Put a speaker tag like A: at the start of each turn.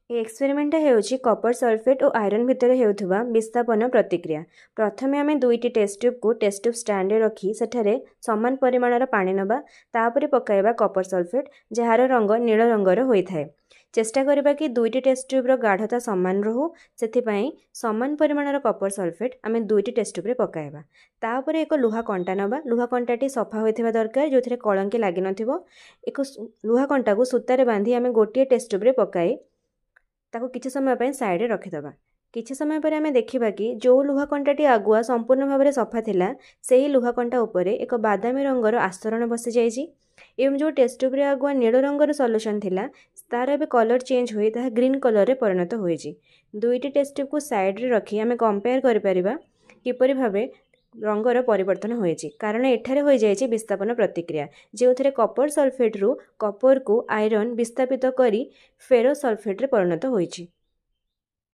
A: ए experiment हेउची Kapoor sulphate और iron भितर हेउथुबा विस्थापन प्रतिक्रिया। प्रथमे आमे दुईटी टेस्ट ट्यूब को टेस्ट ट्यूब स्टैंड रे रखी सेठारे समान परिमाणर पानी नबा तापरे पकाइबा कपर सल्फेट जार रंग नील रंगर होइथाय। चेष्टा करिबा कि दुईटी टेस्ट ट्यूब रो गाढ़ता समान रहू सेथिपाई समान परिमाणर कपर सल्फेट आमे दुईटी टेस्ट ट्यूब रे पकाइबा। तापरे एक लुहा कंटा नबा। लुहा कंटाटी सफा होइथिबा दरकार जोथिरे कलंकी लागि नथिबो। एक लुहा कंटा को सूतारे बांधी आमे गोटिए टेस्ट ट्यूब रे पकाई ताको किछि समय पर साइड रे रखिदबा। किछि समय पर आमे देखिबा कि जो लुहा कंटाटी आगुआ संपूर्ण भाव में सफा थिला सेही लुहा कंटा उपरे एक बादामी रंगर आस्तरण बसी जाइछि एवं जो टेस्ट ट्यूब रे आगुआ नील रंगर सॉल्यूशन थिला तार एबे कलर चेंज होई ताहा ग्रीन कलर रे परिणत होइछि। दुईटी टेस्ट ट्यूब को साइड रे रखी आमे कंपेयर करि परिबा किपरि भाबे रंगर परिवर्तन होइछि कारण एठारे होई जाइछि विस्थापन प्रतिक्रिया जेउथिरे कपर सल्फेट रु कपर को आयरन विस्थापित करी फेरो सल्फेट रे परिणत होइछि।